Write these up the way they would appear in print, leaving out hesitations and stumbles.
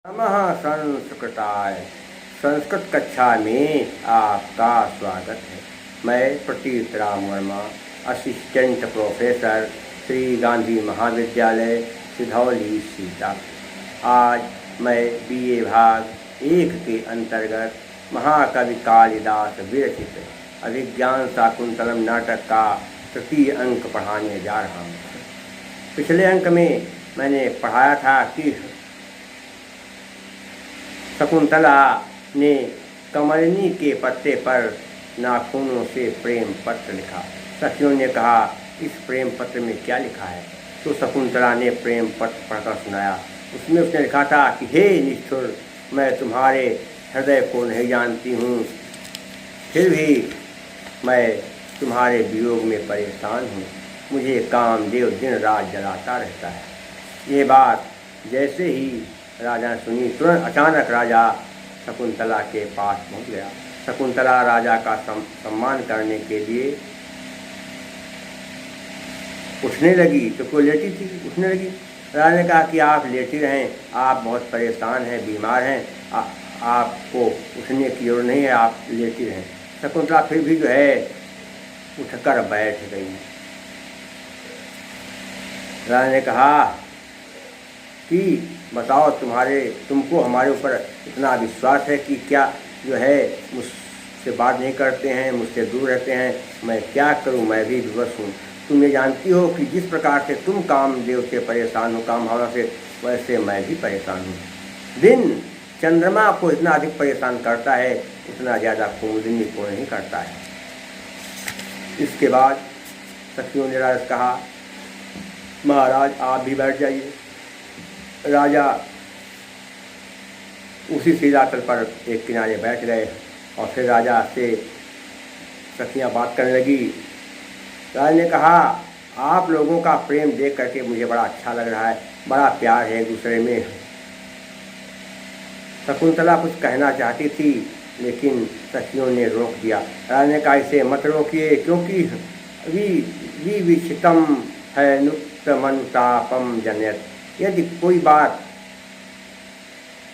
नमः संस्कृताय। संस्कृत कक्षा में आपका स्वागत है। मैं प्रतीत राम वर्मा, असिस्टेंट प्रोफेसर, श्री गांधी महाविद्यालय, सिधौली, सीता। आज मैं BA भाग 1 के अंतर्गत महाकवि कालिदास विरचित अभिज्ञान शाकुंतलम नाटक का तृतीय अंक पढ़ाने जा रहा हूँ। पिछले अंक में मैंने पढ़ाया था कि शकुंतला ने कमलिनी के पत्ते पर नाखूनों से प्रेम पत्र लिखा। सखियों ने कहा, इस प्रेम पत्र में क्या लिखा है? तो शकुंतला ने प्रेम पत्र पढ़कर सुनाया। उसमें उसने लिखा था कि हे निष्ठुर, मैं तुम्हारे हृदय को नहीं जानती हूँ, फिर भी मैं तुम्हारे वियोग में परेशान हूँ। मुझे कामदेव दिन रात जलाता रहता है। ये बात जैसे ही राजा ने सुनी, तुरंत अचानक राजा शकुंतला के पास पहुंच गया। शकुंतला राजा का सम्मान करने के लिए उठने लगी, तो कोई लेटी थी, उठने लगी। राजा ने कहा कि आप लेटी रहें, आप बहुत परेशान हैं, बीमार हैं, आपको उठने की जरूरत नहीं है, आप लेटी रहें। शकुंतला फिर भी जो है उठकर बैठ गई। राजा ने कहा कि बताओ, तुमको हमारे ऊपर इतना विश्वास है कि क्या जो है मुझसे बात नहीं करते हैं, मुझसे दूर रहते हैं, मैं क्या करूं, मैं भी विवश हूँ। तुम ये जानती हो कि जिस प्रकार से तुम कामदेव से परेशान हो, काम भावना से, वैसे मैं भी परेशान हूँ। दिन चंद्रमा को इतना अधिक परेशान करता है, उतना ज़्यादा कुमुदिनी को नहीं करता है। इसके बाद सखियों ने राजा से कहा, महाराज आप भी बैठ जाइए। राजा उसी शिलातल पर एक किनारे बैठ गए और फिर राजा से सखियाँ बात करने लगी। राजा ने कहा, आप लोगों का प्रेम देख करके मुझे बड़ा अच्छा लग रहा है, बड़ा प्यार है एक दूसरे में। शकुंतला कुछ कहना चाहती थी, लेकिन सखियों ने रोक दिया। राजा ने कहा, इसे मत रोकिए, क्योंकि विविक्षितम है नुक्तमनुतापम जनयत। यदि कोई बात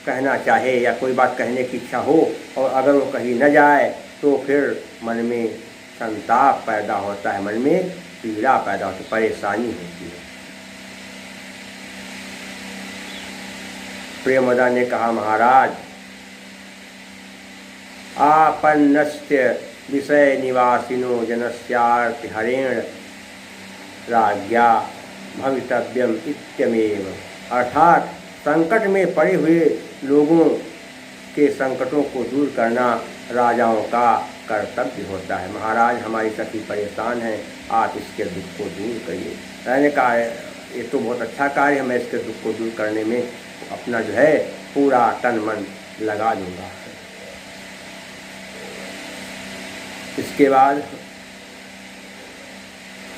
कहना चाहे या कोई बात कहने की इच्छा हो और अगर वो कही न जाए तो फिर मन में संताप पैदा होता है, मन में पीड़ा पैदा होती है, परेशानी होती है। प्रेमदा ने कहा, महाराज आपन्नस्य विषय निवासिनो जनस्यार्थ हरेण राज्ञा भवितव्यम इत्यमेव। अर्थात संकट में पड़े हुए लोगों के संकटों को दूर करना राजाओं का कर्तव्य होता है। महाराज हमारी सखी परेशान है, आप इसके दुख को दूर करिए। राजा ने कहा, ये तो बहुत अच्छा कार्य है, मैं इसके दुख को दूर करने में अपना जो है पूरा तन मन लगा दूंगा। इसके बाद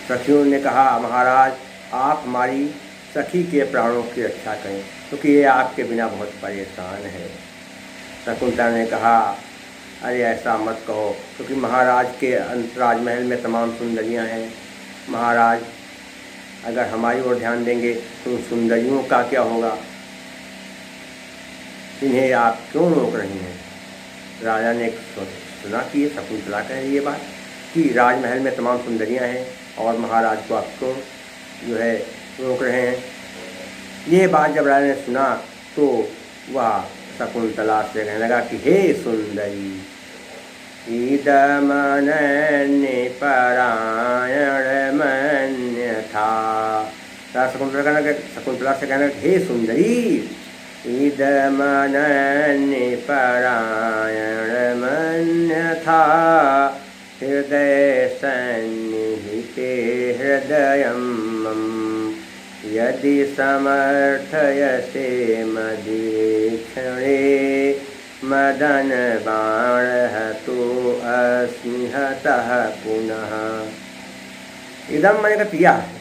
सखियों ने कहा, महाराज आप हमारी सखी के प्राणों की रक्षा करें, क्योंकि ये आपके बिना बहुत परेशान है। शकुंतला ने कहा, अरे ऐसा मत कहो, क्योंकि महाराज के राजमहल में तमाम सुंदरियां हैं। महाराज अगर हमारी ओर ध्यान देंगे तो उन सुंदरियों का क्या होगा? इन्हें आप क्यों रोक रही हैं? राजा ने सुना कि शकुंतला कह रही है बात कि राजमहल में तमाम सुंदरियां हैं और महाराज को आपको जो है रोक रहे हैं। ये बात जब राजा ने सुना तो वह शकुंतला से कहने लगा कि हे सुंदरी, इदमनन्य परायण मन्यथा। शकुंतला से कहने लगा, हे सुंदरी, इदमनन्य परायण मन्यथा हृदय सन्निहिते हृदयं मम यदि समर्थयसे मदीक्षणे मदन बाणहतो अस्मि हतः पुनः। इदम मैंने कहा यह है,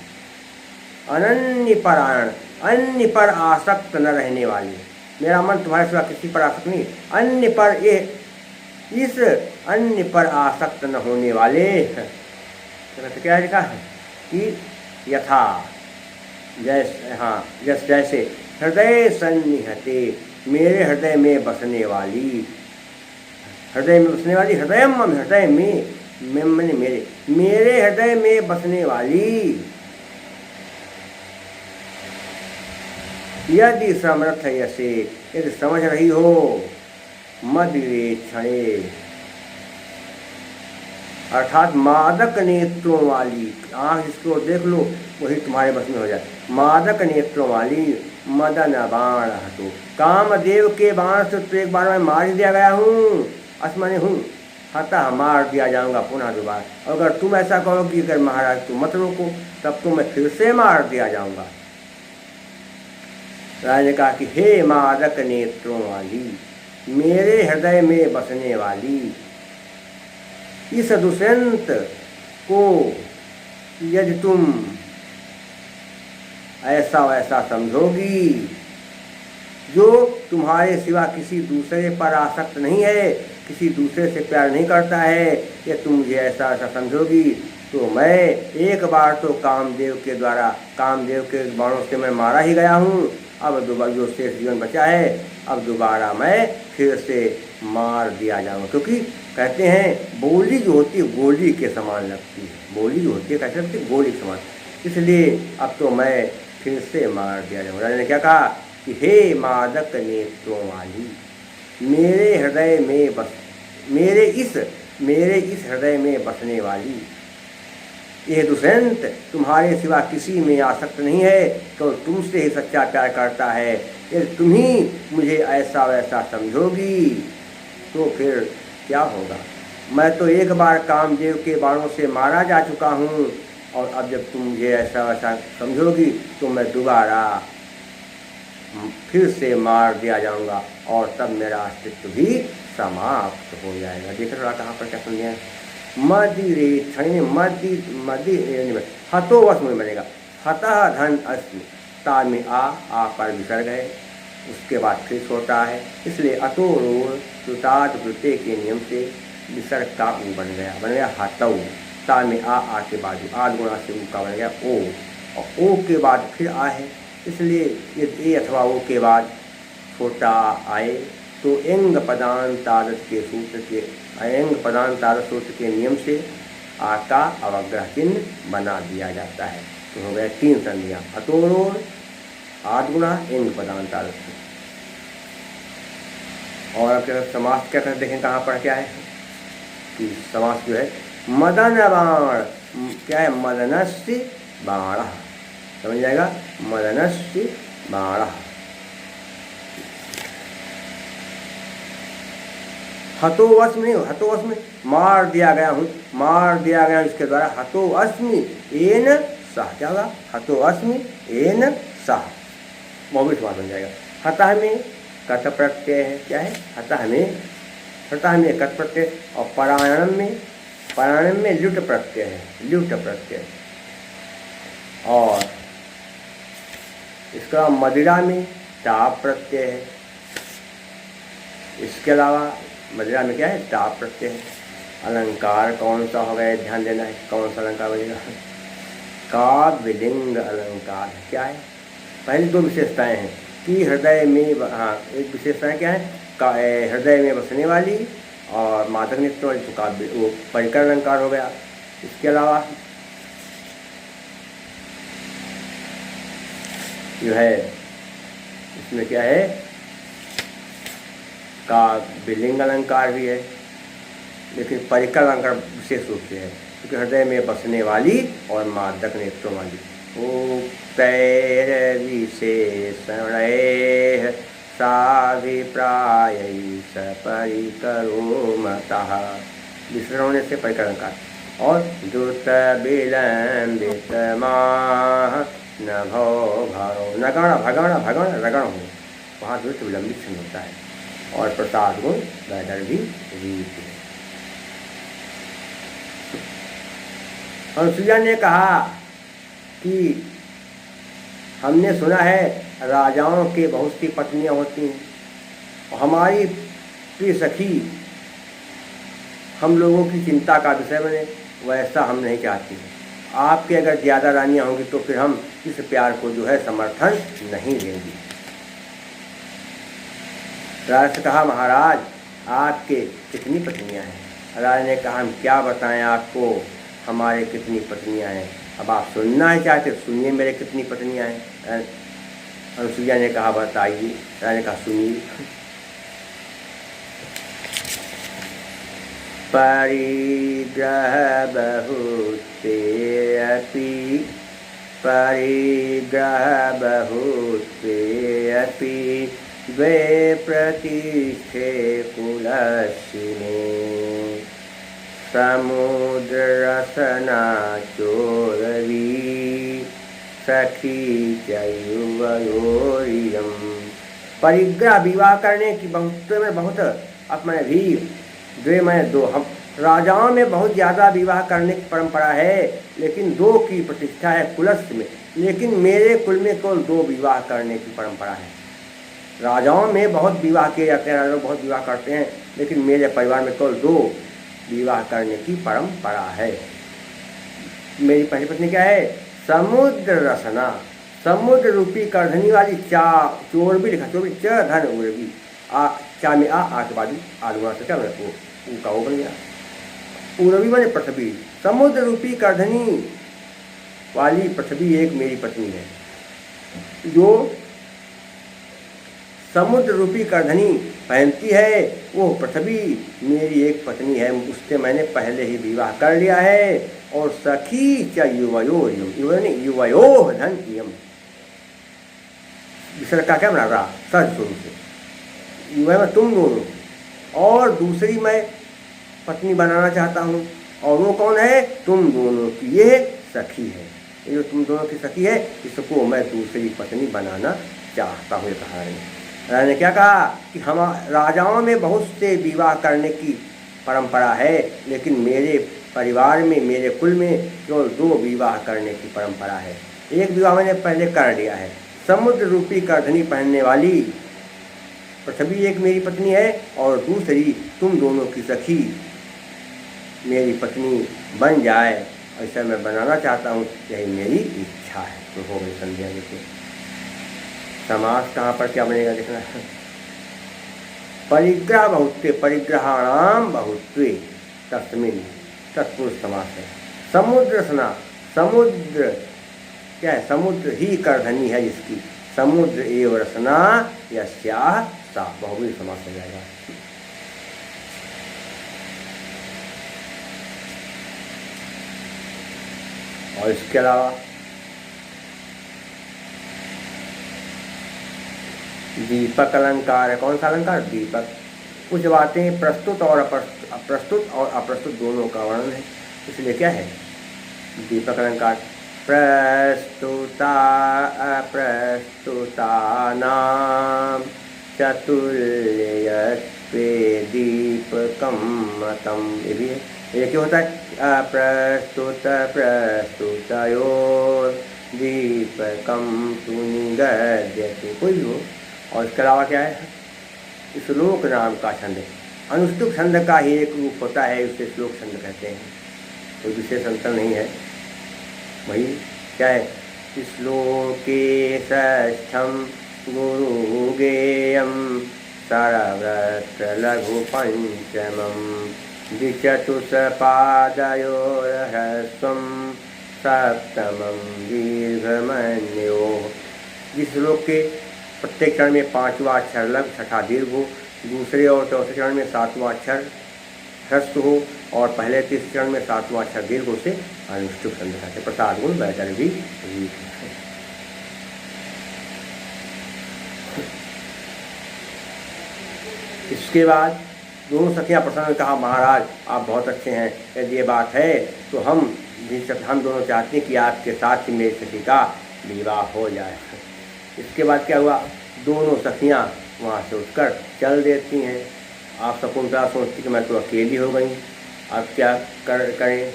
अनन्य परायण, अन्य पर आसक्त न रहने वाली। मेरा मन तुम्हारे सिवा किसी पर आसक्त नहीं, अन्य पर ये इस अन्य पर आसक्त न होने वाले। तो क्या लिखा है कि यथा जैसे, हाँ जैसे हृदय सन्निहते, मेरे हृदय में बसने वाली, हृदय में बसने वाली, हृदय में, हृदय में मैंने मेरे हृदय में बसने वाली, यदि समर्थ यसे, यदि समझ रही हो, मदिरे क्षणे, अर्थात मादक नेत्रों वाली, आँख इसको देख लो वही तुम्हारे बस में हो जाए। मादक नेत्रों वाली मदन बाण हतो, कामदेव के बाण से तो एक बार मैं मार दिया गया हूँ, असमने हूँ, हता मार दिया जाऊंगा पुनः दोबारा। अगर तुम ऐसा कहो कि अगर महाराज तुम मत रोको, तब तो मैं फिर से मार दिया जाऊंगा। राजा ने कहा कि हे मादक नेत्रों वाली, मेरे हृदय में बसने वाली, इस दुष्यंत को यदि तुम ऐसा वैसा समझोगी, जो तुम्हारे सिवा किसी दूसरे पर आसक्त नहीं है, किसी दूसरे से प्यार नहीं करता है, या तुम मुझे ऐसा ऐसा समझोगी, तो मैं एक बार तो कामदेव के द्वारा, कामदेव के बाणों से मैं मारा ही गया हूँ, अब दोबारा जो शेष जीवन बचा है, अब दोबारा मैं फिर से मार दिया जाऊँगा। क्योंकि कहते हैं बोली जो होती है गोली के समान लगती है, बोली जो होती है कैसे लगती है, गोली के समान, इसलिए अब तो मैं फिर से मार दिया जाऊँगा। राजा ने क्या कहा कि हे मादक नेत्रों वाली, मेरे हृदय में बस, मेरे इस हृदय में बसने वाली, यह दुष्यंत तुम्हारे सिवा किसी में आसक्त नहीं है, तो तुमसे ही सच्चा प्यार करता है। यदि तुम ही मुझे ऐसा वैसा समझोगी तो फिर क्या होगा? मैं तो एक बार कामदेव के बाणों से मारा जा चुका हूँ, और अब जब तुम मुझे ऐसा वैसा समझोगी तो मैं दोबारा फिर से मार दिया जाऊँगा, और तब मेरा अस्तित्व भी समाप्त हो जाएगा। देख रहा कहाँ पर क्या सुन लिया, मदिरे क्षण, मदि हतो वश में बनेगा, हतः धन अस्मि, ता में आ पर विसर्ग है, उसके बाद फिर होता है, इसलिए अतो रोल सुताद वृत्ते के नियम से विसर्ग का ऊ बन गया हतौ, ता में आ के बाद आद गुणा से ऊ का बन गया ओ, और ओ के बाद फिर आ है, इसलिए यदि ए अथवा ओ के बाद छोटा आए तो एंग पदांतादत के सूत्र के, एंग पदांतादत सूत्र के नियम से आ का अवग्रह चिन्ह बना दिया जाता है। तो हो गए 3 संधियाँ, अतोरोण, आद गुणा, एंग पदांतादत। और अब समास क्या करते देखें कहाँ पर क्या है कि समास जो है मदन बाण, क्या है, मदनस्य बाण, समझ जाएगा, मदनस्य बाण। हतो अस्मि, हतो अस्मि मार दिया गया हूँ, मार दिया गया इसके द्वारा, हतो अस्मि एन सह, क्या होगा, हतो अस्मि एन सह, वो भी समास बन जाएगा। हतः में कत प्रत्यय है, क्या है, हतः में कत प्रत्यय, और परायणम में लुट प्रत्यय है, लुट प्रत्यय, और इसका मदिरा में टाप प्रत्यय है। इसके अलावा मदिरा में क्या है, टाप प्रत्यय है। अलंकार कौन सा हो गया, ध्यान देना है, कौन सा अलंकार बनेगा, काव्यलिंग अलंकार है। क्या है, पहली 2 विशेषताएं हैं कि हृदय में, हाँ एक विशेषताएं क्या है, हृदय में बसने वाली और मादक नेत्र वाली, तो काव्य वो परिकर अलंकार हो गया। इसके अलावा जो है इसमें क्या है, का विलिंग अलंकार भी है, लेकिन परिकर अलंकार विशेष रूप से है क्योंकि हृदय में बसने वाली और मादक नेत्रों वाली। ओ तैर विशेषण साभिप्राय सपरिकरो मतः, विशेषण होने से परिकर अलंकार। और द्रुत विलंबित माह नभो भरो, नगण भगण भगण रगण हो, वहाँ द्रुत विलंबित चिन्ह होता है। और प्रसाद गुण वैदर भी रीत है। अनुसुईया ने कहा कि हमने सुना है राजाओं के बहुत सी पत्नियां होती हैं, और हमारी प्रिय सखी हम लोगों की चिंता का विषय बने, वैसा हम नहीं चाहते। आपके अगर ज़्यादा रानियां होंगी तो फिर हम इस प्यार को जो है समर्थन नहीं देंगे। राजा से कहा, महाराज आपके कितनी पत्नियां हैं? राजा ने कहा, हम क्या बताएं आपको, हमारे कितनी पत्नियां हैं। अब आप सुनना है चाहते सुनिए मेरे कितनी पत्नियां हैं। अनुसुईया ने कहा, बताइए। राजा ने कहा, सुनिए। परिग्रह बहुते अपि, परिग्रह बहुते अपि, द्वे प्रतिष्ठे कुलस्विने, समुद्ररसना चोरवी, सखी चयुवयोरियम। परिग्रह विवाह करने की बहुत में बहुत अपने भी द्वे में दो, हम राजाओं में बहुत ज़्यादा विवाह करने की परंपरा है, लेकिन दो की प्रतिष्ठा है कुलस्थ में। लेकिन मेरे कुल में केवल दो विवाह करने की परंपरा है। राजाओं में बहुत विवाह किए जाते हैं, राजा बहुत विवाह करते हैं, लेकिन मेरे परिवार में केवल दो विवाह करने की परंपरा है। मेरी पहली पत्नी क्या है? समुद्र रसना, समुद्र रूपी करधनी वाली चोर भी लिखा, चोर भी च धन उर्वी, चा में आ के बाद आलुआ से क्या वो उनका वो बन गया। उर्वी बने पृथ्वी, समुद्र रूपी करधनी वाली पृथ्वी एक मेरी पत्नी है। जो समुद्र रूपी करधनी पहनती है वो पृथ्वी मेरी एक पत्नी है, उससे मैंने पहले ही विवाह कर लिया है। और सखी च युवयो, युवयो धन इयम, विसर्ग का क्या बना रहा सहज स्वरूप से, युवा में तुम दोनों, और दूसरी मैं पत्नी बनाना चाहता हूँ, और वो कौन है? तुम दोनों की ये सखी है। ये जो तुम दोनों की सखी है, इसको मैं दूसरी पत्नी बनाना चाहता हूँ। कहा राजा ने क्या कहा कि हम राजाओं में बहुत से विवाह करने की परंपरा है, लेकिन मेरे परिवार में, मेरे कुल में केवल दो विवाह करने की परंपरा है। एक विवाह मैंने पहले कर लिया है, समुद्र रूपी करधनी पहनने वाली पृथ्वी एक मेरी पत्नी है, और दूसरी तुम दोनों की सखी मेरी पत्नी बन जाए, ऐसा मैं बनाना चाहता हूँ, यही मेरी इच्छा है। तो हो गई संध्या। देखिए समास कहाँ पर क्या बनेगा देखना। परिग्रह बहुत्वे, परिग्रहाणाम बहुत्वे, तस्मिन्, तत्पुरुष समास है। समुद्र रसना, समुद्र क्या है? समुद्र ही करधनी है जिसकी, समुद्र एव रसना यस्याः सा, बहुव्रीहि समास हो जाएगा। और इसके अलावा दीपक अलंकार है। कौन सा अलंकार? दीपक। कुछ बातें प्रस्तुत और अप्रस्तुत और अप्रस्तुत दोनों का वर्णन है, इसलिए क्या है दीपक अलंकार। प्रस्तुता अप्रस्तुतानां चतुर्यत्वे दीपकं मतम्। ये भी है, ये क्यों होता है? अप्रस्तुत प्रस्तुतयोर दीपकं तु निगद्यते, कोई भी हो। और इसके अलावा क्या है? श्लोक नाम का छंद, अनुष्टुप छंद का ही एक रूप होता है, उसे श्लोक छंद कहते हैं, कोई विशेष अंतर नहीं है। वही क्या है? श्लोके षष्ठम गुरु गेयम सरवत्र लघु पंचमम द्विचतुष्पादयोरहस्वं सप्तमं दीर्घमन्यो। जिस श्लोक के प्रत्येक चरण में पांचवा अक्षर लघु, छठा दीर्घ हो, दूसरे और चौथे चरण में सातवां अक्षर ह्रस्व हो, और पहले तीसरे चरण में सातवां अक्षर दीर्घ हो, से अनुष्टुप छंद कहते। प्रसाद गुण वैतरण भी रीत है। इसके बाद दोनों सखियां प्रसन्न कहा, महाराज आप बहुत अच्छे हैं, यदि ये बात है तो हम दोनों चाहते हैं कि आपके साथ ही मेरी सखी का विवाह हो जाए। इसके बाद क्या हुआ? दोनों सखियां वहाँ से उठकर चल देती हैं। आप शकुंतला सोचती कि मैं तो अकेली हो गई, अब क्या करें?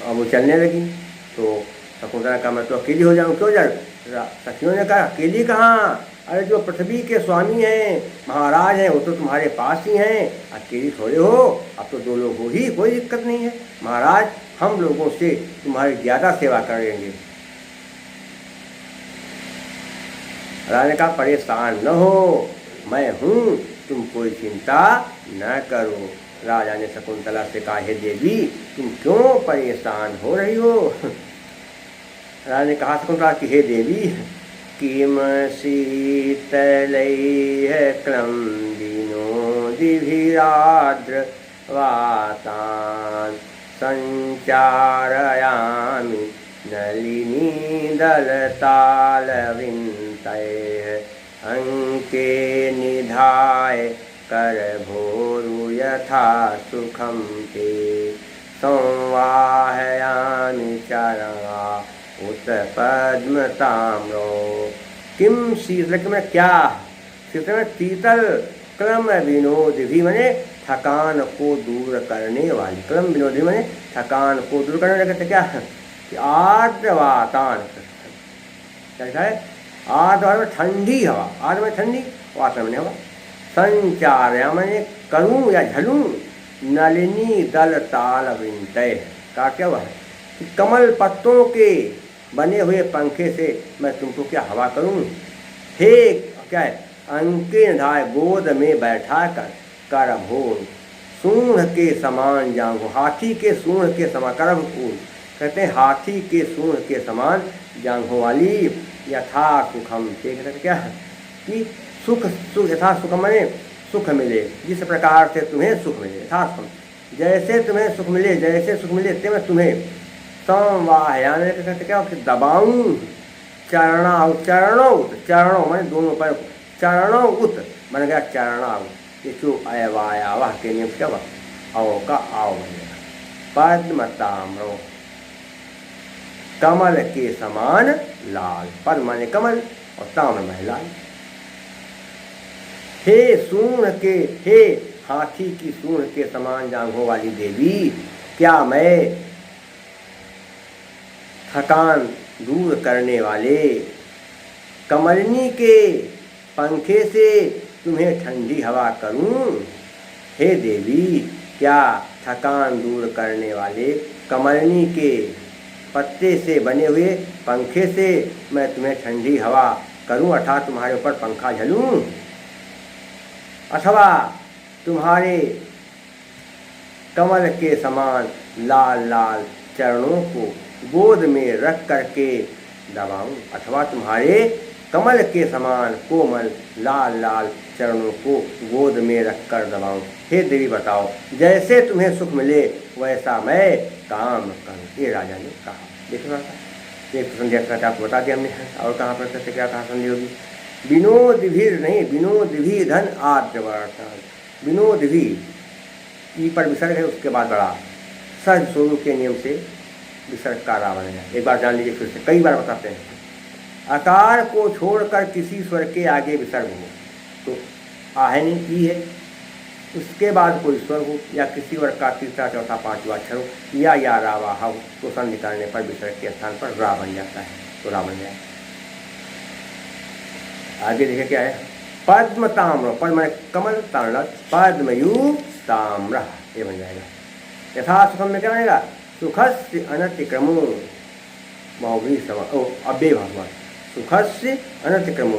अब वो चलने लगी तो शकुंतला कहा, मैं तो अकेली हो जाऊँ, क्यों जाऊँ? सखियों ने कहा, अकेली कहाँ? अरे जो पृथ्वी के स्वामी हैं, महाराज हैं, वो तो तुम्हारे पास ही हैं, अकेली थोड़े हो, अब तो दो लोग हो ही, कोई दिक्कत नहीं है। महाराज हम लोगों से तुम्हारी ज़्यादा सेवा करेंगे। राजा ने कहा, परेशान न हो, मैं हूँ, तुम कोई चिंता न करो। राजा ने शकुंतला से कहा, हे देवी, तुम क्यों परेशान हो रही हो? राजा ने कहा शकुंतला कि हे देवी, किम शीतलैः क्लम्बिनोदिभिरार्द्र वातान् संचारयामि नलिनीदलतालवृन्तैः अंके निधाय करभोरु यथा सुखं ते संवाहयामि चरणा उत पद्मताम्रो। किम शीतल में क्या? शीतल में शीतल क्लम विनोदी मैंने थकान को दूर करने वाली। क्लम विनोदी मैंने थकान को दूर करने वाले कहते क्या? कि आर्द्र वातान, क्या लिखा है? आर्द्र में ठंडी हवा, आर्द्र में ठंडी, वातान में हवा। संचार या मैंने करूं या झलूं, नलिनी दल ताल वृंतय का क्या हुआ है कि कमल पत्तों के बने हुए पंखे से मैं तुमको क्या हवा करूं? हे क्या है? अंके निधाय, गोद में बैठा कर, करभोर सूंड के समान जांघों, हाथी के सूंड के समान, करभोर कहते हैं हाथी के सूंड के समान जांघों वाली, यथा सुखम ते कहते क्या कि सुख सुख यथा सुखम माने सुख मिले, जिस प्रकार से तुम्हें सुख मिले, यथा सुखम जैसे तुम्हें सुख मिले, जैसे सुख मिले ते मैं तुम्हें संवाहयान कहते क्या कि दबाऊं, चरणाउत, चरणों चरणों मैंने दोनों पर, चरणों उत बन गया चरणाउत, ये जो अयवायावाह के नियम क्या हुआ? अव का आव बनेगा। पद्मताम्रो, कमल के समान लाल, पद्म माने कमल और ताम्र माने लाल। हे सूंड के, हे हाथी की सूंड के समान जांघों वाली देवी, क्या मैं थकान दूर करने वाले कमलनी के पंखे से तुम्हें ठंडी हवा करूं? हे देवी, क्या थकान दूर करने वाले कमलनी के पत्ते से बने हुए पंखे से मैं तुम्हें ठंडी हवा करूं, अर्थात तुम्हारे ऊपर पंखा झलूं, अथवा तुम्हारे कमल के समान लाल लाल चरणों को गोद में रख करके दबाऊं, अथवा तुम्हारे कमल के समान कोमल लाल लाल चरणों को गोद में रखकर दबाऊं। हे देवी बताओ, जैसे तुम्हें सुख मिले वैसा मैं काम करूं। ये राजा ने कहा। देखो एक संध्या करके आपको बता दिया हमने, और कहाँ पर कैसे क्या कहा संधि होगी? विनोद भी नहीं, विनोद भी धन आद्यवर्तन, विनोद भी ई पर विसर्ग है, उसके बाद बड़ा सहज स्वरूप के नियम से विसर्ग का रा बनेगा। एक बार जान लीजिए फिर से, कई बार बताते हैं। आकार को छोड़कर किसी स्वर के आगे विसर्ग हो तो आ है नहीं, ई है, उसके बाद कोई स्वर हो या किसी वर्ग का तीसरा चौथा पांचवा अक्षर हो या रावा हो तो संधि करने पर विसर्ग के स्थान पर रा बन जाता है, तो रा बन जाए। आगे देखिए क्या है? पद्म ताम्र, पद्म माने कमल, ताम्र पद्मयु ताम्र, ये बन जाएगा। यथा सुखम में क्या बनेगा? सुखस्य अनतिक्रमो बहुव्रीहि समास, ओ अव्यय भाव समास, सुखस्य अनतिक्रमो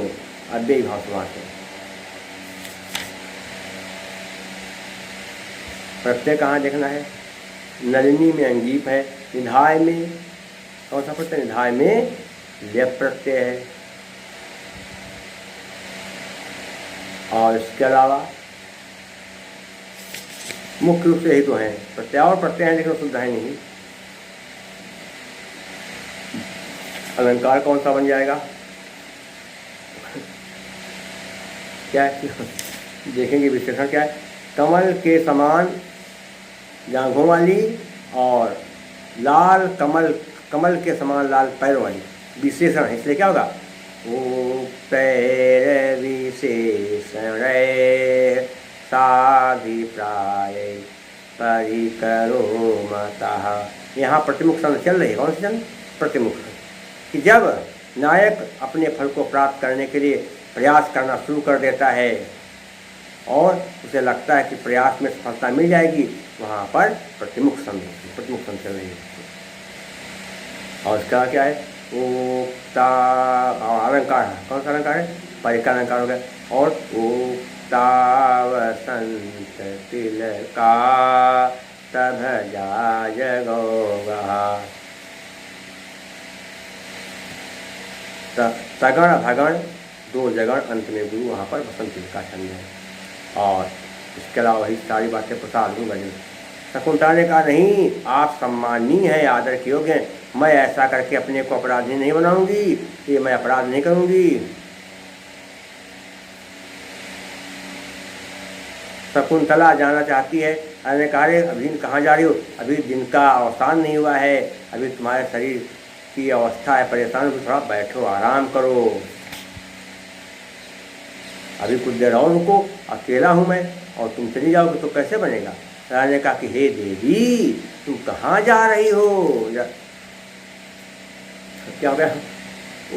अव्यय भाव समास है। प्रत्यय कहाँ देखना है? नलिनी में अंगीप है, निधाय में कौन सा प्रत्यय? निधाय में लेप प्रत्यय है, और इसके अलावा मुख्य रूप से यही तो है प्रत्यय, और प्रत्यय है लेकिन शुद्ध है नहीं। अलंकार कौन सा बन जाएगा? क्या है? देखेंगे विशेषण क्या है? कमल के समान जांघों वाली और लाल कमल, कमल के समान लाल पैर वाली, विशेषण है, इसलिए क्या होगा? पैर विशेषण साभिप्राय परिकरो मतः। यहाँ प्रतिमुख संध चल रही है। कौन सी संध? प्रतिमुख, कि जब नायक अपने फल को प्राप्त करने के लिए प्रयास करना शुरू कर देता है और उसे लगता है कि प्रयास में सफलता मिल जाएगी, वहाँ पर प्रतिमुख संध चल रही है। और इसका क्या है? उक्ता अलंकार है, कौन सा अलंकार है? परिकर अलंकार हो गया। और उक्ता वसंत तिलका तब जाय गौगा। तगण भगण दो जगण अंत में गुरु, वहाँ पर वसंत तिलका छंद है। और इसके अलावा वही सारी बातें प्रसाद हूँ गजल। शकुंतला ने कहा नहीं, आप सम्माननीय हैं, आदर के योग्य हैं, मैं ऐसा करके अपने को अपराधी नहीं बनाऊंगी, ये मैं अपराध नहीं करूंगी। शकुंतला जाना चाहती है। अरे कहा रे अभी कहाँ जा रही हो, अभी दिन का अवसान नहीं हुआ है, अभी तुम्हारे शरीर की अवस्था है परेशान, तो थोड़ा बैठो आराम करो, अभी कुछ देर और रुको, अकेला हूँ मैं, और तुम चली जाओगे तो कैसे बनेगा। राजा ने कहा कि हे देवी तुम कहाँ जा रही हो। क्या हो गया।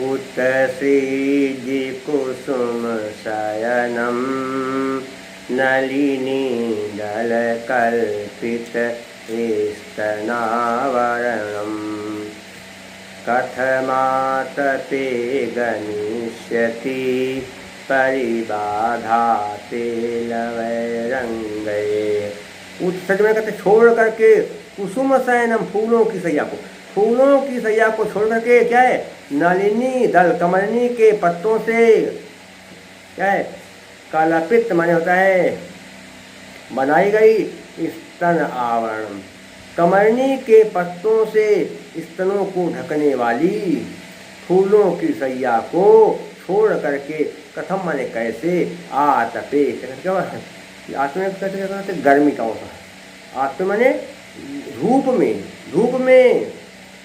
उत श्रीजी कुसुम शयनम नलिनी दल कल्पित स्तनावरणम कथमातते गनिष्यति परिबाधाते लवैरंगे। सच में कहते छोड़ करके कुसुम शयनम, फूलों की सैया को, फूलों की सैया को छोड़ करके क्या है, नलिनी दल कमलनी के पत्तों से क्या है, कल्पित माने होता है बनाई गई स्तन आवरण, कमलनी के पत्तों से स्तनों को ढकने वाली फूलों की सैया को छोड़ करके, कथम माने कैसे, आतपे आत्मा कहते गर्मी का होता है, आत्मा माने धूप में, धूप में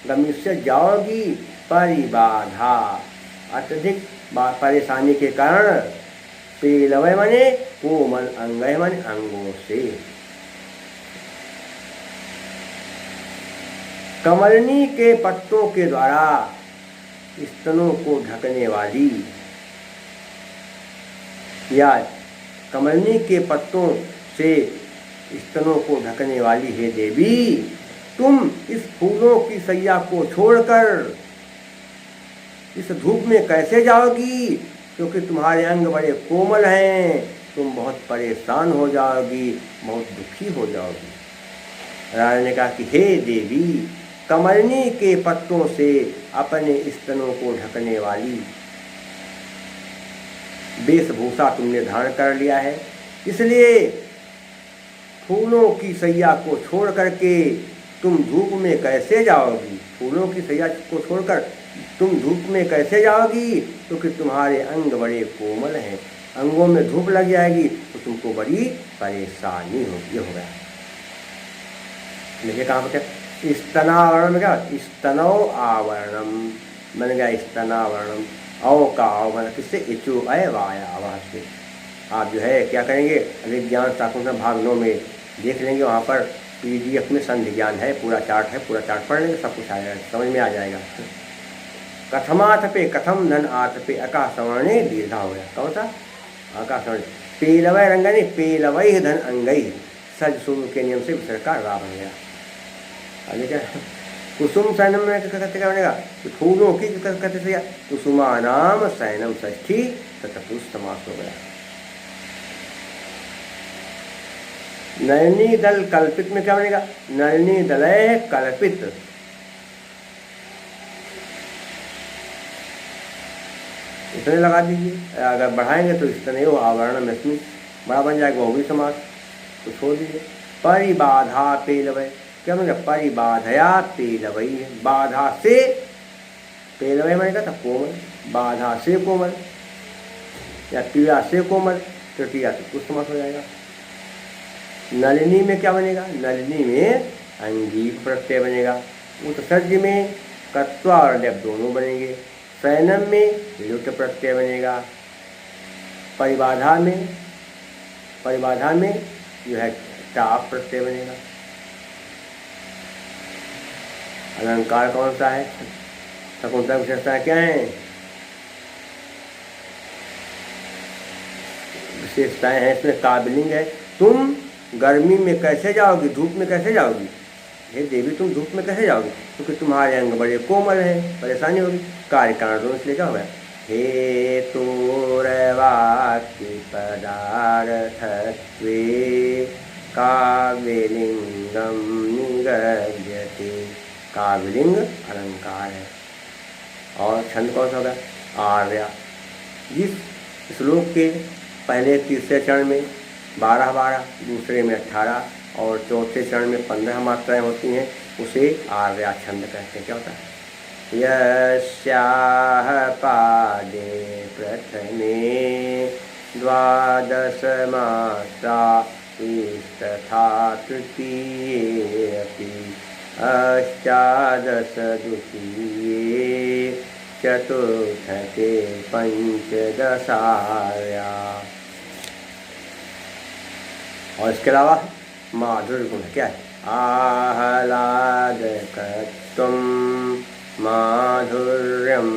गमिष्य जाओगी, परिबाधा अत्यधिक परेशानी के कारण, पीलवय माने कोमल, अंगय माने अंगों से, कमलनी के पत्तों के द्वारा स्तनों को ढकने वाली, या कमलनी के पत्तों से स्तनों को ढकने वाली हे देवी, तुम इस फूलों की सैया को छोड़कर इस धूप में कैसे जाओगी, क्योंकि तुम्हारे अंग बड़े कोमल हैं, तुम बहुत परेशान हो जाओगी, बहुत दुखी हो जाओगी। राजा ने कहा कि हे देवी, कमलनी के पत्तों से अपने स्तनों को ढकने वाली वेशभूषा तुमने धारण कर लिया है, इसलिए फूलों की सैया को छोड़ करके तुम धूप में कैसे जाओगी, फूलों की सैया को छोड़कर तुम धूप में कैसे जाओगी, क्योंकि तुम्हारे अंग बड़े कोमल हैं, अंगों में धूप लग जाएगी तो तुमको बड़ी परेशानी होगी। हो गया देखिए कहाँ पर स्तनावरण में क्या, स्तनो आवरणम बन गया, स्तनावरणम, औ का आवरण किससे, इचु अय वाया आवाज से। आप जो है क्या करेंगे, अभिज्ञान शाकुंतलम भाग 9 में देख लेंगे, वहाँ पर PDF में संधि ज्ञान है, पूरा चार्ट है, पूरा चार्ट पढ़ लेंगे, सब कुछ आएगा, समझ में आ जाएगा। कथमाथ पे कथम धन आथ पे अकाशवर्णे दीर्घा हो गया, कौन सा आकाशवर्ण, पेलवय रंगनी पेलवय धन अंगई, सज सूर्य के नियम से विसर्ग का रा बन गया। आगे क्या, कुसुम शयनम में कहते क्या बनेगा, फूलों की कहते से कुसुमानाम शयनम षष्ठी तत्पुरुष समास हो गया। नलिनी दल कल्पित में क्या बनेगा, नलिनी दलय कल्पित, इतने लगा दीजिए, अगर बढ़ाएंगे तो इतने हो आवरण में इसमें बड़ा बन जाएगा, वो भी समास, तो छोड़ दीजिए। परिबाधा पेलवय क्या बनेगा, परिबाधया पेलवई, बाधा से, पेलवय बनेगा था कोमल, बाधा से कोमल, या पीड़ा से कोमल, तृतीया से कुछ समास हो जाएगा। नलिनी में क्या बनेगा, नलिनी में अंगी प्रत्यय बनेगा, उत्सर्ज में कत्वा और लेप दोनों बनेंगे, शयनम में लुट प्रत्यय बनेगा, परिबाधा में जो है टाप प्रत्यय बनेगा। अलंकार कौन सा है, शकुंतला विशेषता क्या है, विशेषताएं हैं इसमें, काबिलिंग है, तुम गर्मी में कैसे जाओगी, धूप में कैसे जाओगी, हे देवी तुम धूप में कैसे जाओगी, क्योंकि तुम्हारे अंग बड़े कोमल हैं, परेशानी होगी, कार्य कारण दोनों इसलिए क्या हो गया, हेतोर्वाक्यपदार्थत्वे काव्यलिंगम निगद्यते। काव्यलिंग अलंकार है। और छंद कौन सा होगा? आर्या। जिस श्लोक के पहले तीसरे चरण में 12-12, दूसरे में 18 और चौथे चरण में 15 मात्राएं होती हैं, उसे आर्या छंद कहते हैं। क्या होता है? यस्याह पादे प्रथमे 12 मात्रा तथा तृतीये अपि 18 द्वितीये चतुर्थके 15 और इसके अलावा माधुर्य गुण क्या है? आह्लादकत्वं माधुर्यम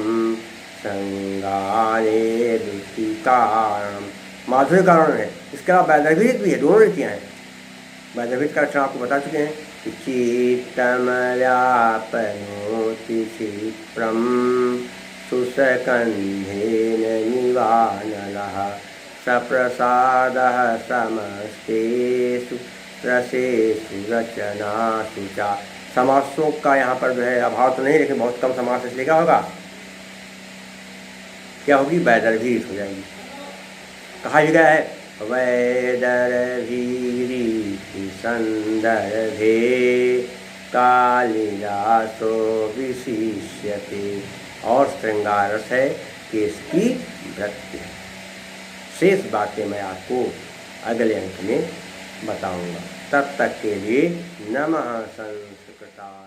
संगारे दुति कारण। माधुर्य कारण है। इसके अलावा वैदर्भिक भी है, दोनों रीतियाँ हैं। वैदर्भिक का लक्षण आपको बता चुके हैं कि शीतमल्यापनोति क्षिप्रम सुसकंधेन निवानलः सप्रसादः समस्तेषु रसेषु रचनासु च। समासों का यहाँ पर जो है अभाव तो नहीं, लेकिन बहुत कम समास, इसलिए क्या होगा? क्या होगी? वैदर्भीत हो जाएगी। कहा भी गया है वैदर्भीरीति संदर्भे कालिदासो विशिष्यते। और श्रृंगार रस है कि इसकी वृत्ति है। शेष बातें मैं आपको अगले अंक में बताऊंगा। तब तक के लिए नमः संस्कृताय।